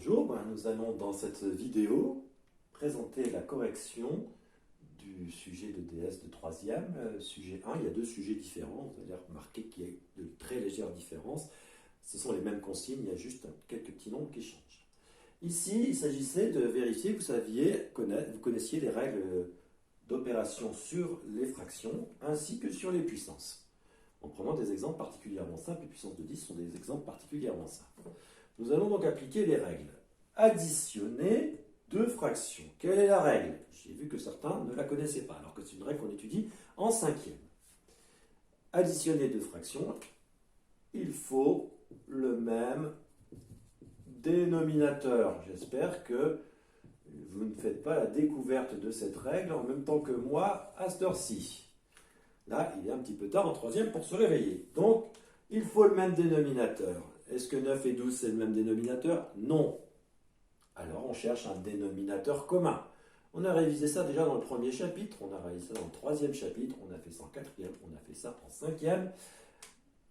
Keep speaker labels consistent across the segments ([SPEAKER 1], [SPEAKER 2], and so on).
[SPEAKER 1] Bonjour, nous allons dans cette vidéo présenter la correction du sujet de DS de 3e. Sujet 1, il y a deux sujets différents, vous allez remarquer qu'il y a de très légères différences. Ce sont les mêmes consignes, il y a juste quelques petits nombres qui changent. Ici, il s'agissait de vérifier que vous connaissiez les règles d'opération sur les fractions ainsi que sur les puissances. En prenant des exemples particulièrement simples, les puissances de 10 sont des exemples particulièrement simples. Nous allons donc appliquer les règles. Additionner deux fractions. Quelle est la règle? J'ai vu que certains ne la connaissaient pas, alors que c'est une règle qu'on étudie en 5e. Additionner deux fractions, il faut le même dénominateur. J'espère que vous ne faites pas la découverte de cette règle en même temps que moi à cette heure-ci. Là, il est un petit peu tard en 3e pour se réveiller. Donc, il faut le même dénominateur. Est-ce que 9 et 12, c'est le même dénominateur? Non. Alors, on cherche un dénominateur commun. On a révisé ça déjà dans le premier chapitre, on a révisé ça dans le 3e chapitre, on a fait ça en 4e, on a fait ça en 5e.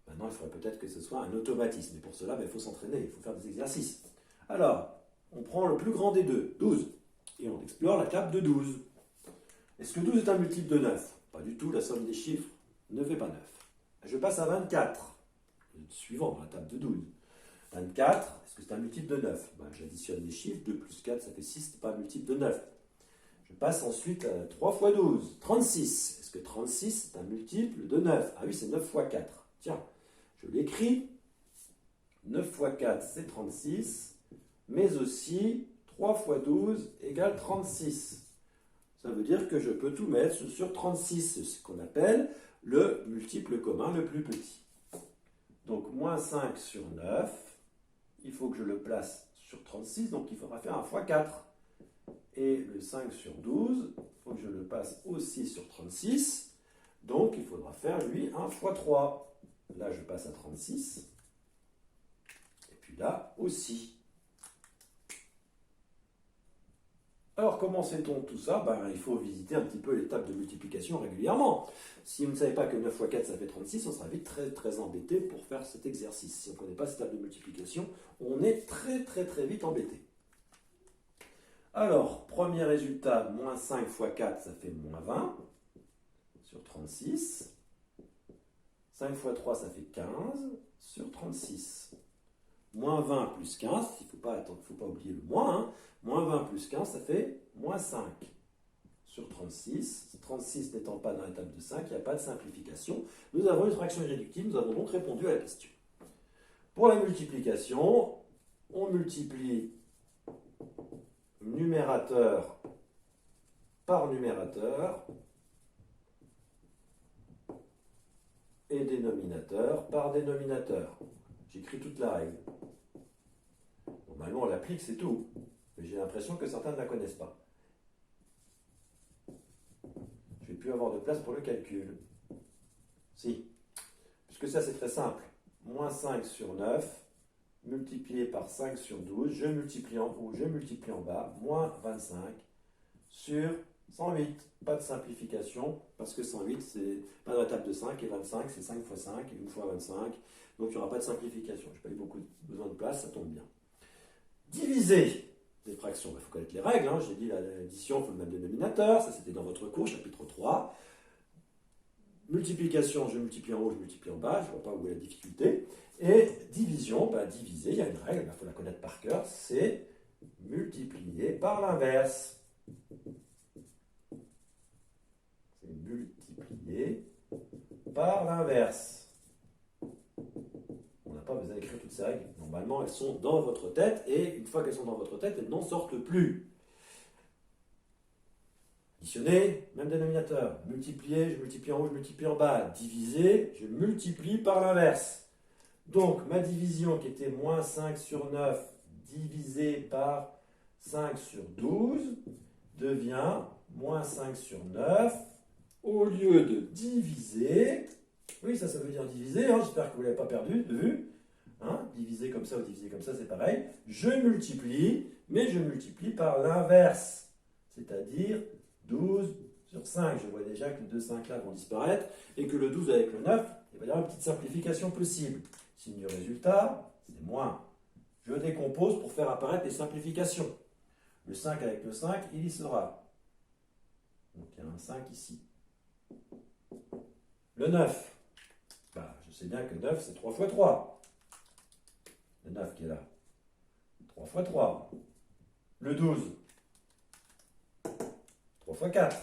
[SPEAKER 1] Maintenant, il faudrait peut-être que ce soit un automatisme. Et pour cela, il faut s'entraîner, il faut faire des exercices. Alors, on prend le plus grand des deux, 12, et on explore la table de 12. Est-ce que 12 est un multiple de 9? Pas du tout, la somme des chiffres ne fait pas 9. Je passe à 24. Suivant dans la table de 12. 24, est-ce que c'est un multiple de 9? J'additionne les chiffres, 2 plus 4, ça fait 6, c'est pas un multiple de 9. Je passe ensuite à 3 fois 12, 36. Est-ce que 36 c'est un multiple de 9? Ah oui, c'est 9 fois 4. Tiens, je l'écris. 9 fois 4, c'est 36, mais aussi 3 fois 12 égale 36. Ça veut dire que je peux tout mettre sur 36, c'est ce qu'on appelle le multiple commun le plus petit. Donc, moins 5 sur 9, il faut que je le place sur 36, donc il faudra faire 1 fois 4. Et le 5 sur 12, il faut que je le passe aussi sur 36, donc il faudra faire, lui, 1 fois 3. Là, je passe à 36, et puis là aussi. Alors, comment sait-on tout ça? Il faut visiter un petit peu les tables de multiplication régulièrement. Si vous ne savez pas que 9 fois 4, ça fait 36, on sera vite très embêté pour faire cet exercice. Si on ne connaît pas cette table de multiplication, on est très vite embêté. Alors, premier résultat, moins 5 fois 4, ça fait moins 20 sur 36. 5 fois 3, ça fait 15 sur 36. Moins 20 plus 15, il ne faut pas oublier le moins, hein. Moins 20 plus 15, ça fait moins 5 sur 36. 36 n'étant pas dans la table de 5, il n'y a pas de simplification. Nous avons une fraction irréductible, nous avons donc répondu à la question. Pour la multiplication, on multiplie numérateur par numérateur et dénominateur par dénominateur. J'écris toute la règle. Normalement, on l'applique, c'est tout. Mais j'ai l'impression que certains ne la connaissent pas. Je ne vais plus avoir de place pour le calcul. Si. Puisque ça, c'est très simple. Moins 5 sur 9, multiplié par 5 sur 12, je multiplie en haut, je multiplie en bas, moins 25 sur 108. Pas de simplification, parce que 108, c'est pas dans la table de 5, et 25, c'est 5 fois 5, et 1 fois 25. Donc, il n'y aura pas de simplification. Je n'ai pas eu besoin de place, ça tombe bien. Diviser des fractions, il faut connaître les règles. J'ai dit l'addition, il faut le même dénominateur. Ça, c'était dans votre cours, chapitre 3. Multiplication, je multiplie en haut, je multiplie en bas. Je ne vois pas où est la difficulté. Et division, diviser, il y a une règle, il faut la connaître par cœur. C'est multiplier par l'inverse. C'est multiplier par l'inverse. On n'a pas besoin d'écrire toutes ces règles. Normalement, elles sont dans votre tête, et une fois qu'elles sont dans votre tête, elles n'en sortent plus. Additionner, même dénominateur. Multiplier, je multiplie en haut, je multiplie en bas. Diviser, je multiplie par l'inverse. Donc, ma division qui était moins 5 sur 9 divisé par 5 sur 12 devient moins 5 sur 9. Au lieu de diviser, oui, ça veut dire diviser, j'espère que vous ne l'avez pas perdu de vue. Diviser comme ça ou diviser comme ça, c'est pareil. Je multiplie, mais je multiplie par l'inverse, c'est-à-dire 12 sur 5. Je vois déjà que les deux 5 là vont disparaître, et que le 12 avec le 9, il va y avoir une petite simplification possible. Signe du résultat, c'est moins. Je Je décompose pour faire apparaître les simplifications. Le 5 avec le 5, il y sera. Donc il y a un 5 ici. Le 9. Bah, je sais bien que 9, c'est 3 fois 3. Le 9 qui est là. 3 fois 3. Le 12. 3 fois 4.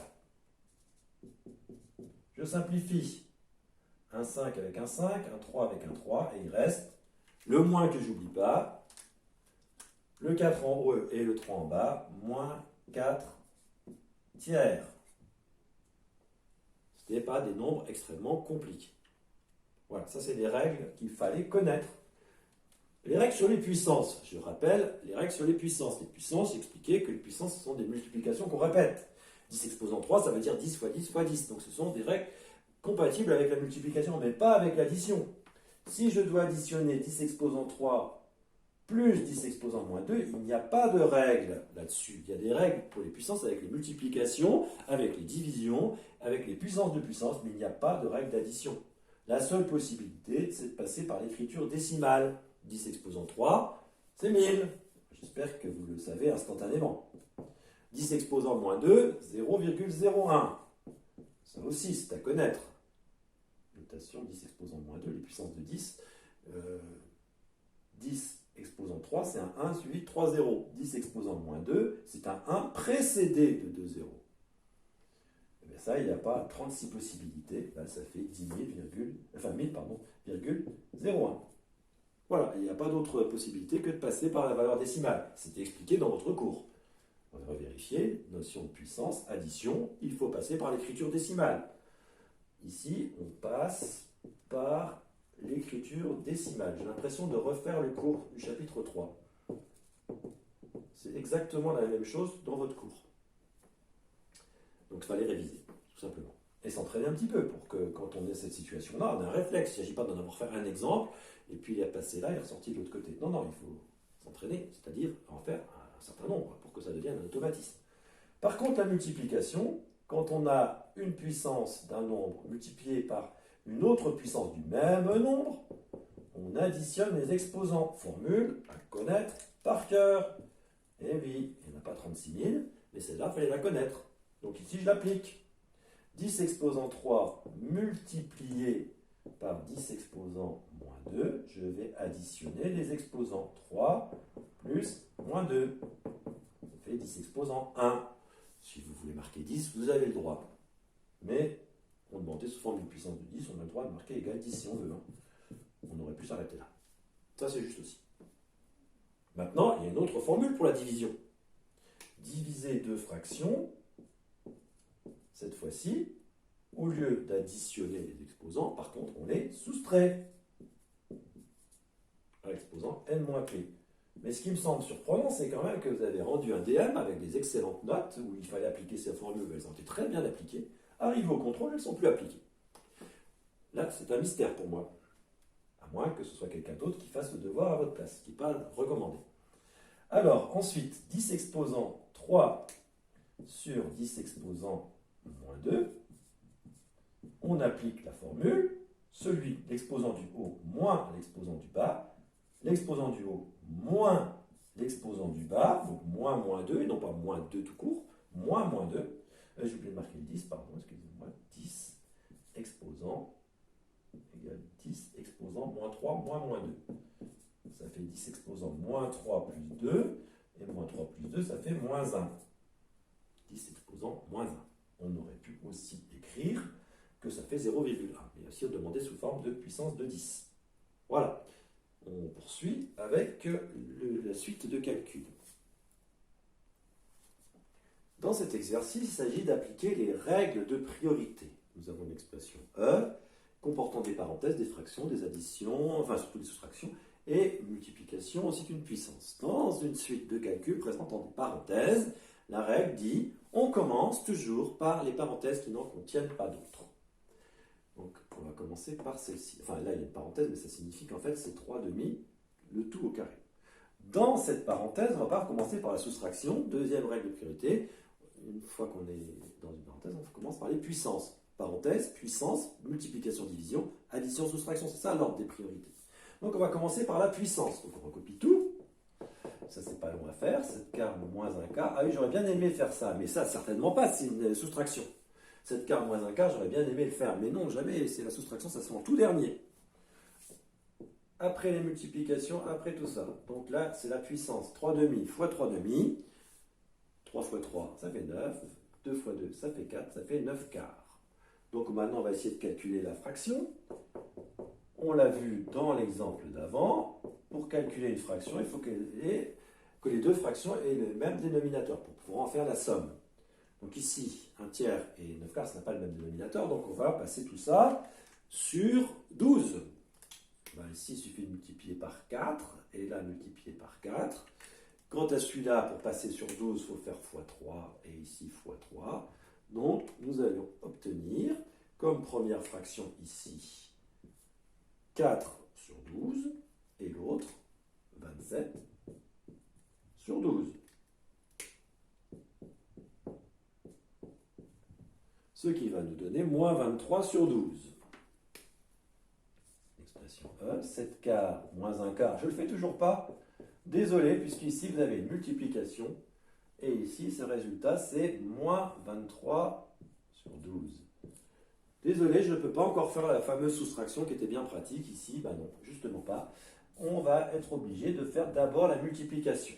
[SPEAKER 1] Je simplifie. Un 5 avec un 5, un 3 avec un 3, et il reste le moins que j'oublie pas, le 4 en haut et le 3 en bas, moins 4 tiers. Ce n'est pas des nombres extrêmement compliqués. Voilà, ça c'est des règles qu'il fallait connaître. Les règles sur les puissances, je rappelle, les règles sur les puissances. Les puissances, j'expliquais que les puissances, ce sont des multiplications qu'on répète. 10 exposant 3, ça veut dire 10 fois 10 fois 10. Donc ce sont des règles compatibles avec la multiplication, mais pas avec l'addition. Si je dois additionner 10 exposant 3 plus 10 exposant moins 2, il n'y a pas de règle là-dessus. Il y a des règles pour les puissances avec les multiplications, avec les divisions, avec les puissances de puissance, mais il n'y a pas de règle d'addition. La seule possibilité, c'est de passer par l'écriture décimale. 10 exposant 3, c'est 1000. J'espère que vous le savez instantanément. 10 exposant moins 2, 0,01. Ça aussi, c'est à connaître. Notation 10 exposant moins 2, les puissances de 10. 10 exposant 3, c'est un 1 suivi de 3 zéros. 10 exposant moins 2, c'est un 1 précédé de 2 zéros. Et bien ça, il n'y a pas 36 possibilités. Là, ça fait 10 000, 0,01. Voilà, il n'y a pas d'autre possibilité que de passer par la valeur décimale. C'était expliqué dans votre cours. On va vérifier, notion de puissance, addition, il faut passer par l'écriture décimale. Ici, on passe par l'écriture décimale. J'ai l'impression de refaire le cours du chapitre 3. C'est exactement la même chose dans votre cours. Donc il fallait réviser, tout simplement. Et s'entraîner un petit peu pour que quand on ait cette situation-là, on ait un réflexe. Il ne s'agit pas d'en avoir fait un exemple, et puis il est passé là, il est ressorti de l'autre côté. Non, non, il faut s'entraîner, c'est-à-dire en faire un certain nombre pour que ça devienne un automatisme. Par contre, la multiplication, quand on a une puissance d'un nombre multipliée par une autre puissance du même nombre, on additionne les exposants. Formule à connaître par cœur. Eh oui, il n'y en a pas 36 000, mais celle-là, il fallait la connaître. Donc ici, je l'applique. 10 exposant 3 multiplié par 10 exposant moins 2, je vais additionner les exposants. 3 plus moins 2. Ça fait 10 exposant 1. Si vous voulez marquer 10, vous avez le droit. Mais on demandait sous forme d'une puissance de 10, on a le droit de marquer égal 10 si on veut. On aurait pu s'arrêter là. Ça, c'est juste aussi. Maintenant, il y a une autre formule pour la division. Diviser deux fractions, cette fois-ci, au lieu d'additionner les exposants, par contre, on les soustrait à l'exposant n-p. Mais ce qui me semble surprenant, c'est quand même que vous avez rendu un DM avec des excellentes notes, où il fallait appliquer ces formules, elles ont été très bien appliquées. Arrivé au contrôle, elles ne sont plus appliquées. Là, c'est un mystère pour moi. À moins que ce soit quelqu'un d'autre qui fasse le devoir à votre place, ce qui n'est pas recommandé. Alors, ensuite, 10 exposant 3 sur 10 exposant moins 2, on applique la formule, l'exposant du haut moins l'exposant du bas, l'exposant du haut moins l'exposant du bas, donc moins 2, et non pas moins 2 tout court, moins 2. J'ai oublié de marquer le 10, pardon, excusez-moi, 10 exposant égale 10 exposant moins 3 moins 2. Ça fait 10 exposant moins 3 plus 2, et moins 3 plus 2, ça fait moins 1. 10 exposant moins 1. On aurait pu aussi écrire que ça fait 0,1, mais aussi demander sous forme de puissance de 10. Voilà. On poursuit avec la suite de calcul. Dans cet exercice, il s'agit d'appliquer les règles de priorité. Nous avons une expression E comportant des parenthèses, des fractions, des additions, enfin surtout des soustractions, et multiplication ainsi qu'une puissance. Dans une suite de calculs présentant des parenthèses, la règle dit on commence toujours par les parenthèses qui n'en contiennent pas d'autres. Donc on va commencer par celle-ci. Enfin là il y a une parenthèse, mais ça signifie qu'en fait c'est 3 demi, le tout au carré. Dans cette parenthèse, on va pas commencer par la soustraction, deuxième règle de priorité. Une fois qu'on est dans une parenthèse, on commence par les puissances. Parenthèse, puissance, multiplication, division, addition, soustraction, c'est ça l'ordre des priorités. Donc on va commencer par la puissance. Donc on recopie tout. ça c'est pas long à faire, 7 quarts moins 1 quart. Ah oui, j'aurais bien aimé faire ça, mais ça certainement pas, c'est une soustraction. 7 quarts moins 1 quart, j'aurais bien aimé le faire, mais non, jamais, c'est la soustraction, ça se fait en tout dernier. Après les multiplications, après tout ça. Donc là, c'est la puissance 3 demi fois 3 demi. 3 fois 3, ça fait 9. 2 fois 2, ça fait 4, ça fait 9 quarts. Donc maintenant, on va essayer de calculer la fraction. On l'a vu dans l'exemple d'avant. Pour calculer une fraction, il faut que les deux fractions aient le même dénominateur pour pouvoir en faire la somme. Donc ici, 1 tiers et 9 quarts, ça n'a pas le même dénominateur. Donc on va passer tout ça sur 12. Ben ici, il suffit de multiplier par 4. Et là, multiplier par 4. Quant à celui-là, pour passer sur 12, il faut faire x3 et ici x3. Donc, nous allons obtenir, comme première fraction ici, 4 sur 12 et l'autre, 27 sur 12. Ce qui va nous donner moins 23 sur 12. Expression E, 7 quarts moins 1 quart, je ne le fais toujours pas. Désolé, puisqu'ici vous avez une multiplication, et ici ce résultat c'est moins 23 sur 12. Désolé, je ne peux pas encore faire la fameuse soustraction qui était bien pratique ici, ben non, justement pas. On va être obligé de faire d'abord la multiplication.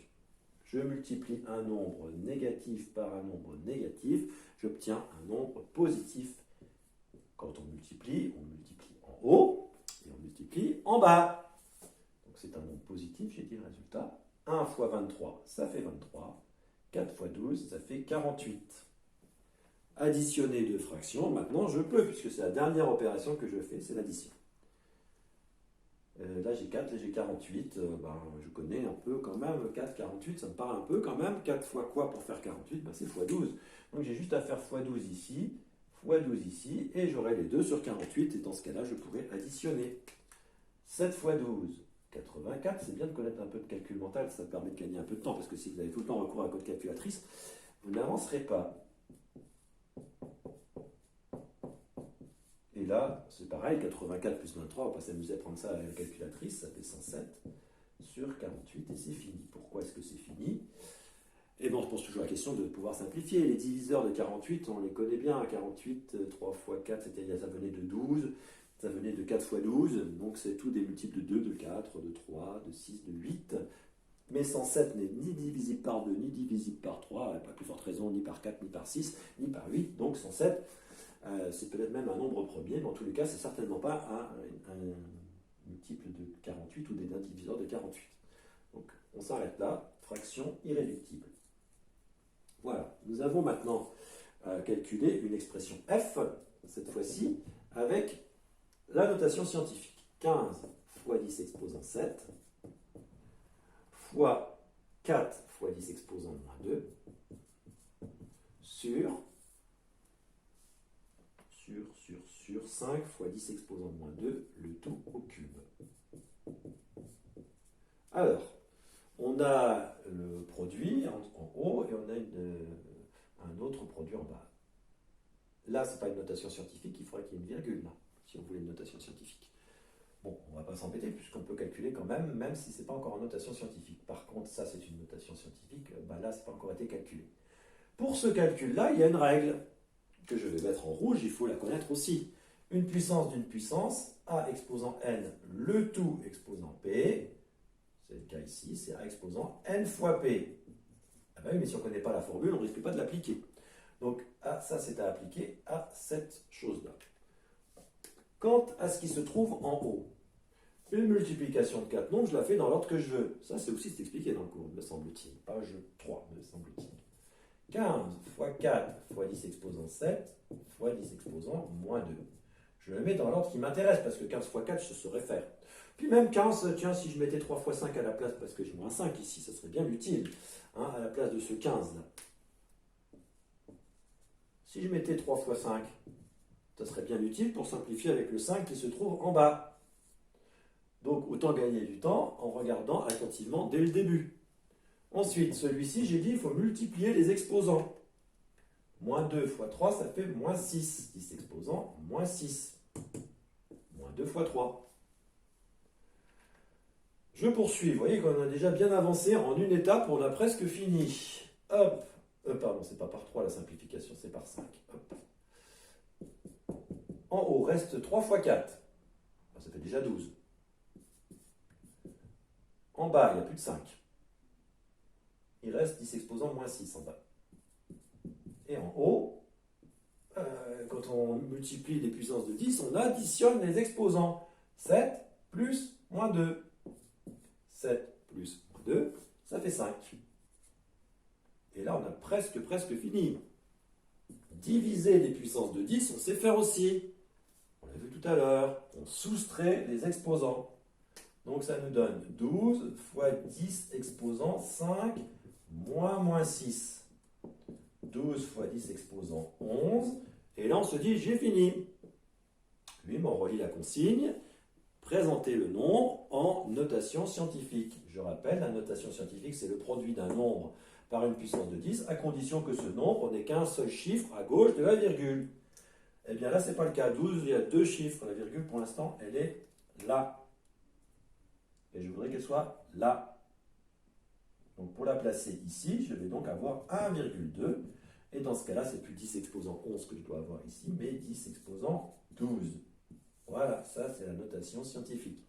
[SPEAKER 1] Je multiplie un nombre négatif par un nombre négatif, j'obtiens un nombre positif. Quand on multiplie en haut et on multiplie en bas. C'est un nombre positif, j'ai dit le résultat. 1 fois 23, ça fait 23. 4 fois 12, ça fait 48. Additionner deux fractions, maintenant je peux, puisque c'est la dernière opération que je fais, c'est l'addition. Là j'ai 4, là j'ai 48. Je connais un peu quand même. 4, 48, ça me paraît un peu quand même. 4 fois quoi pour faire 48 ? C'est fois 12. Donc j'ai juste à faire fois 12 ici, fois 12 ici, et j'aurai les 2 sur 48, et dans ce cas-là, je pourrai additionner. 7 fois 12. 84, c'est bien de connaître un peu de calcul mental, ça permet de gagner un peu de temps, parce que si vous avez tout le temps recours à votre calculatrice, vous n'avancerez pas. Et là, c'est pareil, 84 plus 23, on va pas s'amuser à prendre ça à la calculatrice, ça fait 107 sur 48, et c'est fini. Pourquoi est-ce que c'est fini ? Et bon, on se pose toujours la question de pouvoir simplifier. Les diviseurs de 48, on les connaît bien. 48, 3 fois 4, ça venait de 12. Ça venait de 4 fois 12, donc c'est tout des multiples de 2, de 4, de 3, de 6, de 8. Mais 107 n'est ni divisible par 2, ni divisible par 3, pas plus forte raison, ni par 4, ni par 6, ni par 8. Donc 107, c'est peut-être même un nombre premier, mais en tous les cas, c'est certainement pas un multiple de 48 ou d'un diviseur de 48. Donc on s'arrête là, fraction irréductible. Voilà, nous avons maintenant calculé une expression f, cette fois-ci, avec la notation scientifique. 15 fois 10 exposant 7 fois 4 fois 10 exposant moins 2 sur 5 fois 10 exposant moins 2, le tout au cube. Alors, on a le produit en haut et on a un autre produit en bas. Là, ce n'est pas une notation scientifique, il faudrait qu'il y ait une virgule là, si on voulait une notation scientifique. Bon, on ne va pas s'embêter puisqu'on peut calculer quand même, même si ce n'est pas encore en notation scientifique. Par contre, ça c'est une notation scientifique, là, ça n'a pas encore été calculé. Pour ce calcul-là, il y a une règle que je vais mettre en rouge, il faut la connaître aussi. Une puissance d'une puissance, A exposant n, le tout exposant p, c'est le cas ici, c'est A exposant n fois p. Ah ben oui, mais si on ne connaît pas la formule, on ne risque pas de l'appliquer. Donc, ça c'est à appliquer à cette chose-là. Quant à ce qui se trouve en haut, une multiplication de 4 nombres, je la fais dans l'ordre que je veux. Ça, c'est aussi expliqué dans le cours, me semble-t-il. Page 3, me semble-t-il. 15 fois 4 fois 10 exposant 7 fois 10 exposant moins 2. Je le mets dans l'ordre qui m'intéresse, parce que 15 fois 4, je saurais faire. Puis même 15, tiens, si je mettais 3 fois 5 à la place, parce que j'ai moins 5 ici, ça serait bien utile, à la place de ce 15 là. Si je mettais 3 fois 5, ça serait bien utile pour simplifier avec le 5 qui se trouve en bas. Donc autant gagner du temps en regardant attentivement dès le début. Ensuite, celui-ci, j'ai dit, il faut multiplier les exposants. Moins 2 fois 3, ça fait moins 6. 10 exposants, moins 6. Moins 2 fois 3. Je poursuis. Vous voyez qu'on a déjà bien avancé en une étape, on a presque fini. Hop. Pardon, c'est pas par 3 la simplification, c'est par 5. Hop. En haut, reste 3 fois 4. Ça fait déjà 12. En bas, il n'y a plus de 5. Il reste 10 exposants moins 6 en bas. Et en haut, quand on multiplie les puissances de 10, on additionne les exposants. 7 plus moins 2. 7 plus moins 2, ça fait 5. Et là, on a presque fini. Diviser les puissances de 10, on sait faire aussi. On l'a vu tout à l'heure. On soustrait les exposants. Donc ça nous donne 12 fois 10 exposants, 5 moins 6. 12 fois 10 exposants, 11. Et là, on se dit, j'ai fini. Lui, on relie la consigne. Présenter le nombre en notation scientifique. Je rappelle, la notation scientifique, c'est le produit d'un nombre par une puissance de 10, à condition que ce nombre n'ait qu'un seul chiffre à gauche de la virgule. Eh bien là, ce n'est pas le cas. 12, il y a 2 chiffres. La virgule, pour l'instant, elle est là. Et je voudrais qu'elle soit là. Donc pour la placer ici, je vais donc avoir 1,2. Et dans ce cas-là, c'est plus 10 exposants 11 que je dois avoir ici, mais 10 exposants 12. Voilà, ça c'est la notation scientifique.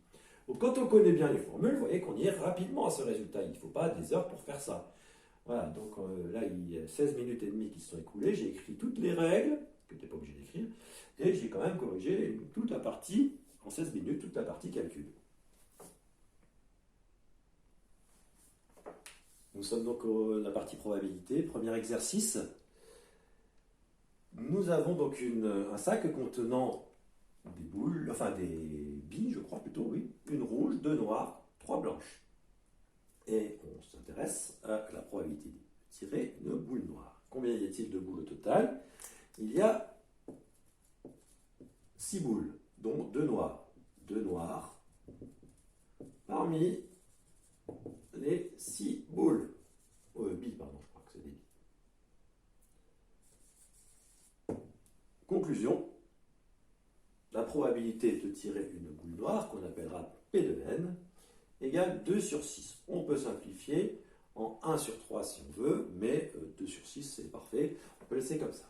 [SPEAKER 1] Donc quand on connaît bien les formules, vous voyez qu'on y est rapidement à ce résultat. Il ne faut pas des heures pour faire ça. Voilà, donc là il y a 16 minutes et demie qui se sont écoulées. J'ai écrit toutes les règles, que tu n'es pas obligé d'écrire, et j'ai quand même corrigé toute la partie, en 16 minutes, toute la partie calcul. Nous sommes donc à la partie probabilité, premier exercice. Nous avons donc un sac contenant des boules, enfin des billes, je crois plutôt, oui. Une rouge, 2 noires, 3 blanches. Et on s'intéresse à la probabilité de tirer une boule noire. Combien y a-t-il de boules au total? Il y a 6 boules, dont 2 noires. 2 noires parmi les 6 boules. Billes, pardon, je crois que c'est des billes. Conclusion. La probabilité de tirer une boule noire, qu'on appellera P de n, égale 2 sur 6. On peut simplifier en 1 sur 3 si on veut, mais 2 sur 6 c'est parfait, on peut laisser comme ça.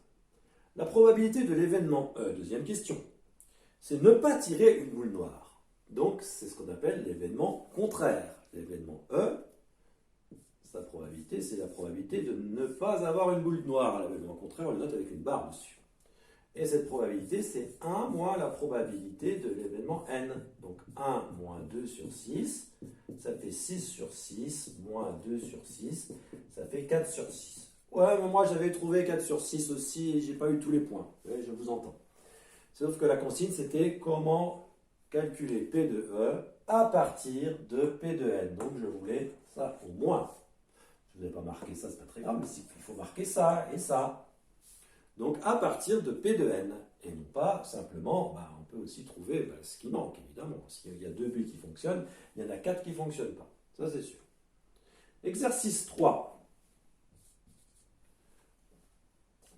[SPEAKER 1] La probabilité de l'événement E, deuxième question, c'est ne pas tirer une boule noire. Donc c'est ce qu'on appelle l'événement contraire. L'événement E, sa probabilité, c'est la probabilité de ne pas avoir une boule noire. L'événement contraire, on le note avec une barre dessus. Et cette probabilité, c'est 1 moins la probabilité de l'événement n. Donc 1 moins 2 sur 6, ça fait 6 sur 6, moins 2 sur 6, ça fait 4 sur 6. Ouais, mais moi j'avais trouvé 4 sur 6 aussi et j'ai pas eu tous les points. Ouais, je vous entends. Sauf que la consigne, c'était comment calculer P de E à partir de P de n. Donc je voulais ça au moins. Si vous n'avez pas marqué ça, c'est pas très grave, mais il faut marquer ça et ça. Donc à partir de P de n, et non pas simplement, on peut aussi trouver ce qui manque, évidemment. S'il y a 2 bulles qui fonctionnent, il y en a 4 qui ne fonctionnent pas. Ça, c'est sûr. Exercice 3.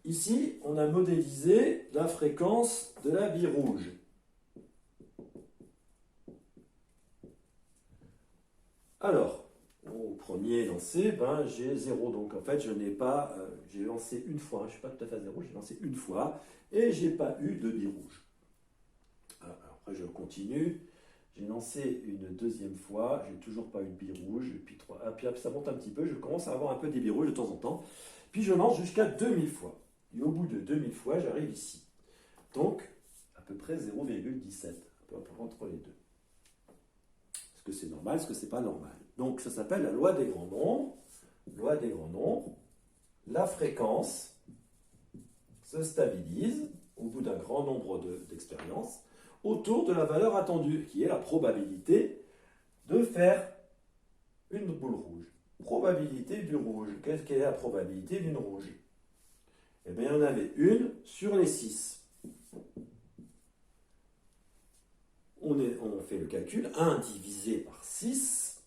[SPEAKER 1] Ici, on a modélisé la fréquence de la bille rouge. Alors, au premier lancé, j'ai 0. Donc en fait, je n'ai pas, j'ai lancé une fois, je ne suis pas tout à fait à 0, j'ai lancé une fois et je n'ai pas eu de bille rouge. Alors, après, je continue. J'ai lancé une deuxième fois, j'ai toujours pas eu de bille rouge. Et puis, puis ça monte un petit peu, je commence à avoir un peu des billes rouges de temps en temps. Puis je lance jusqu'à 2000 fois. Et au bout de 2000 fois, j'arrive ici. Donc, à peu près 0,17, un peu entre les deux. Est-ce que c'est normal, est-ce que c'est pas normal? Donc, ça s'appelle la loi des grands nombres. Loi des grands nombres. La fréquence se stabilise au bout d'un grand nombre d'expériences autour de la valeur attendue, qui est la probabilité de faire une boule rouge. Probabilité du rouge. Quelle est la probabilité d'une rouge? Eh bien, il y en avait une sur les 6. On fait le calcul. 1 divisé par 6.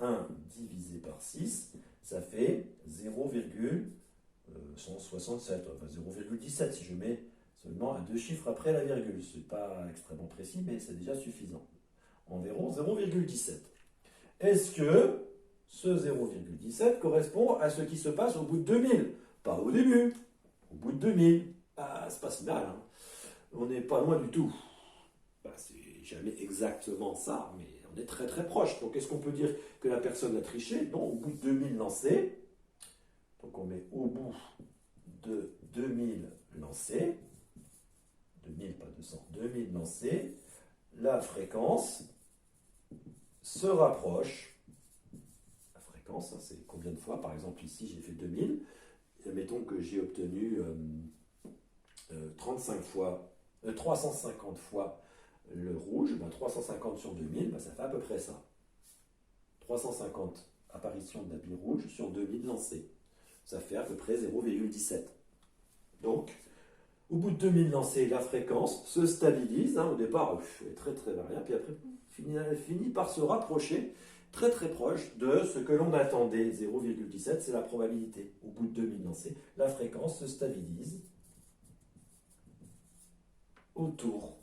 [SPEAKER 1] 1 divisé par 6, ça fait 0,167, enfin 0,17 si je mets seulement 2 chiffres après la virgule. Ce n'est pas extrêmement précis, mais c'est déjà suffisant. Environ 0,17. est-ce que ce 0,17 correspond à ce qui se passe au bout de 2000? Pas au début, au bout de 2000. Ah, c'est pas si mal, hein. On n'est pas loin du tout. Bah, c'est jamais exactement ça, mais on est très très proche. Donc est-ce qu'on peut dire que la personne a triché? Non, au bout de 2000 lancés. Donc on met au bout de 2000 lancés. 2000, pas 200. 2000 lancés. La fréquence se rapproche. La fréquence, hein, c'est combien de fois? Par exemple, ici, j'ai fait 2000. Et mettons que j'ai obtenu 35 fois, 350 fois le rouge. Ben, 350 sur 2000, ben, ça fait à peu près ça. 350 apparitions d'habits rouges sur 2000 lancés. Ça fait à peu près 0,17. Donc, au bout de 2000 lancés, la fréquence se stabilise. Hein, au départ, elle est très très variable, puis après, elle finit par se rapprocher très très proche de ce que l'on attendait. 0,17, c'est la probabilité. Au bout de 2000 lancés, la fréquence se stabilise autour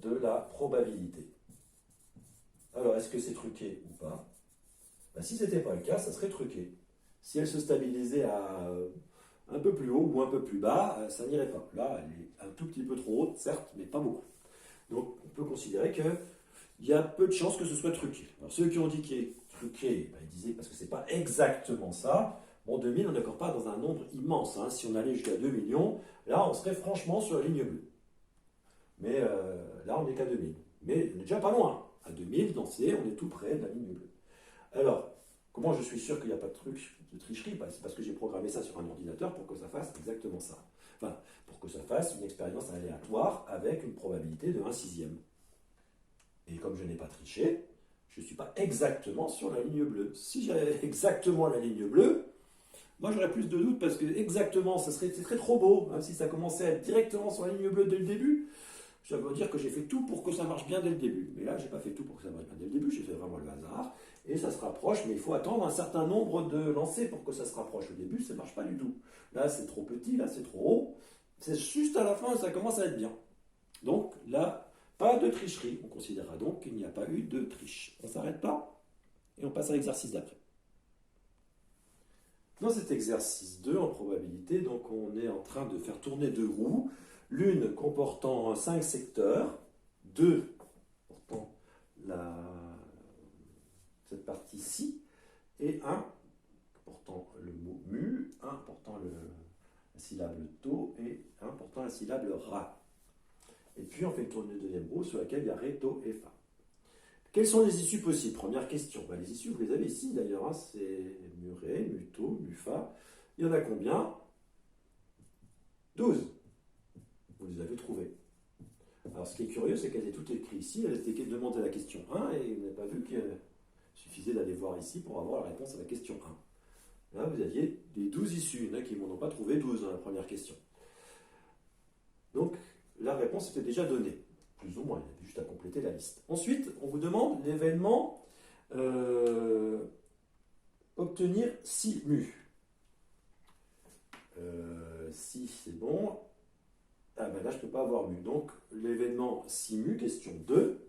[SPEAKER 1] de la probabilité. Alors, est-ce que c'est truqué ou pas? Ben, si ce n'était pas le cas, ça serait truqué. Si elle se stabilisait à un peu plus haut ou un peu plus bas, ça n'irait pas. Là, elle est un tout petit peu trop haute, certes, mais pas beaucoup. Donc, on peut considérer qu'il y a peu de chances que ce soit truqué. Alors, ceux qui ont dit qu'il est truqué, ben, ils disaient parce que c'est pas exactement ça. Bon, 2000, on n'est encore pas dans un nombre immense. Hein. Si on allait jusqu'à 2 millions, là, on serait franchement sur la ligne bleue. Mais là, on n'est qu'à 2000. Mais on n'est déjà pas loin. À 2000, dans C, on est tout près de la ligne bleue. Alors, comment je suis sûr qu'il n'y a pas de truc de tricherie? Ben, c'est parce que j'ai programmé ça sur un ordinateur pour que ça fasse exactement ça. Enfin, pour que ça fasse une expérience aléatoire avec une probabilité de 1/6. Et comme je n'ai pas triché, je ne suis pas exactement sur la ligne bleue. Si j'avais exactement la ligne bleue, moi j'aurais plus de doutes parce que exactement, ce serait trop beau. Même si ça commençait à être directement sur la ligne bleue dès le début, ça veut dire que j'ai fait tout pour que ça marche bien dès le début. Mais là, je n'ai pas fait tout pour que ça marche bien dès le début, j'ai fait vraiment le hasard. Et ça se rapproche, mais il faut attendre un certain nombre de lancers pour que ça se rapproche. Au début, ça ne marche pas du tout. Là, c'est trop petit, là, c'est trop haut. C'est juste à la fin, ça commence à être bien. Donc là, pas de tricherie. On considérera donc qu'il n'y a pas eu de triche. On ne s'arrête pas et on passe à l'exercice d'après. Dans cet exercice 2 en probabilité, donc on est en train de faire tourner deux roues, l'une comportant 5 secteurs, 2 portant cette partie-ci, et 1 portant le mot mu, 1 portant la syllabe to et 1 portant la syllabe ra. Et puis on fait tourner une deuxième roue sur laquelle il y a ré, to et fa. Quelles sont les issues possibles? Première question. Ben, les issues, vous les avez ici d'ailleurs. Hein, c'est mu ré, mu to, mu fa. Il y en a combien? 12. Vous les avez trouvées. Alors ce qui est curieux, c'est qu'elles étaient toutes écrites ici. Elles étaient demandées à la question 1 et vous n'avez pas vu qu'il suffisait d'aller voir ici pour avoir la réponse à la question 1. Là, vous aviez les 12 issues. Il y en a qui n'en ont pas trouvé 12 dans la première question. Donc, la réponse était déjà donnée. Plus ou moins, il y avait juste à compléter la liste. Ensuite, on vous demande l'événement obtenir si mu. Si c'est bon, ah ben là je ne peux pas avoir mu. Donc l'événement si mu, question 2,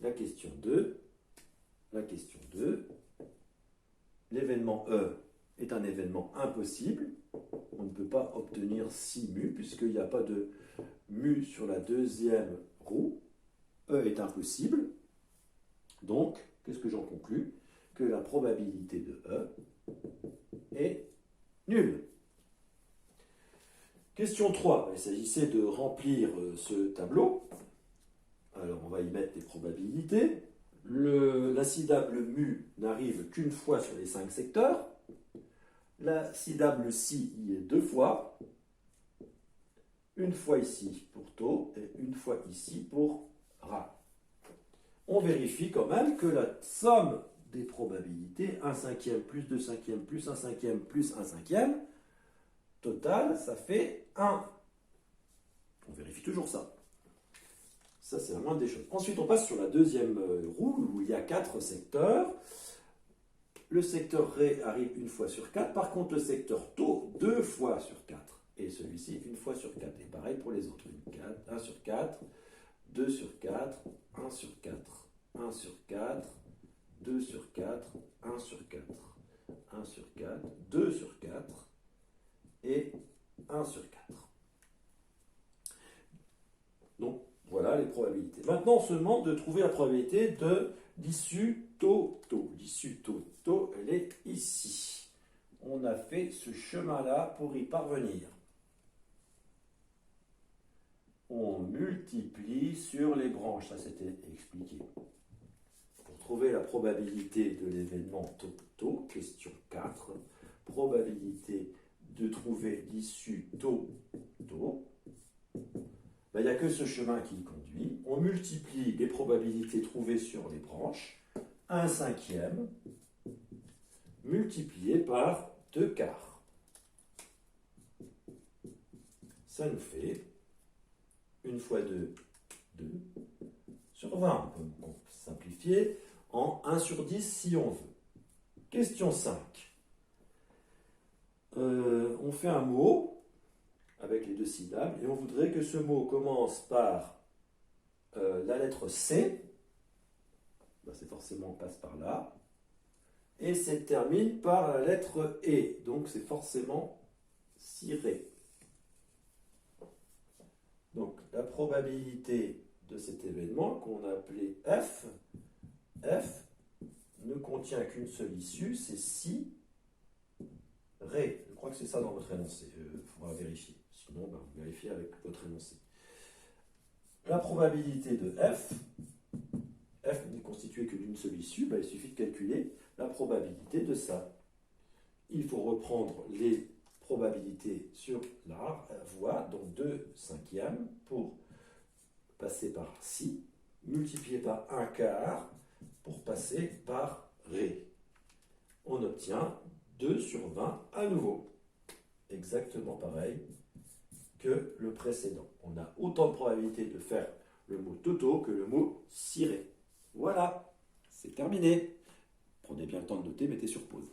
[SPEAKER 1] la question 2, la question 2, l'événement E est un événement impossible. On ne peut pas obtenir si mu puisqu'il n'y a pas de mu sur la deuxième roue. E est impossible. Donc, qu'est-ce que j'en conclus? Que la probabilité de E est nulle. Question 3. Il s'agissait de remplir ce tableau. Alors, on va y mettre les probabilités. La syllabe mu n'arrive qu'une fois sur les 5 secteurs. La syllabe si y est 2 fois. Une fois ici pour to et une fois ici pour ra. On vérifie quand même que la somme des probabilités, 1/5 plus 2/5 plus 1/5 plus 1/5, total, ça fait 1. On vérifie toujours ça. Ça, c'est la moindre des choses. Ensuite, on passe sur la deuxième roue où il y a 4 secteurs. Le secteur ré arrive une fois sur 4. Par contre, le secteur to, 2 fois sur 4. Et celui-ci, une fois sur 4. Et pareil pour les autres. 1 sur 4, 2 sur 4, 1 sur 4, 1 sur 4, 2 sur 4, 1 sur 4, 1 sur 4, 2 sur 4 et 1 sur 4. Donc, voilà les probabilités. Maintenant, on se demande de trouver la probabilité de l'issue taux-taux. L'issue taux-taux, elle est ici. On a fait ce chemin-là pour y parvenir. On multiplie sur les branches. Ça, c'était expliqué. Pour trouver la probabilité de l'événement taux-taux, question 4, probabilité de trouver l'issue taux-taux. Il n'y a que ce chemin qui y conduit. On multiplie les probabilités trouvées sur les branches, 1/5 multiplié par 2 quarts. Ça nous fait 1 fois 2, 2 sur 20. On peut simplifier en 1 sur 10 si on veut. Question 5. On fait un mot avec les 2 syllabes, et on voudrait que ce mot commence par la lettre C, ben c'est forcément on passe par là, et se termine par la lettre E, donc c'est forcément ciré. Donc la probabilité de cet événement qu'on a appelé F, F ne contient qu'une seule issue, c'est si ré. Je crois que c'est ça dans votre énoncé, il faudra vérifier. Sinon, ben, vérifiez avec votre énoncé. La probabilité de F n'est constituée que d'une seule issue, ben, il suffit de calculer la probabilité de ça. Il faut reprendre les probabilités sur la voie, donc 2/5 pour passer par si, multiplié par 1 quart pour passer par ré. On obtient 2 sur 20 à nouveau. Exactement pareil que le précédent. On a autant de probabilité de faire le mot toto que le mot ciré. Voilà, c'est terminé. Prenez bien le temps de noter, mettez sur pause.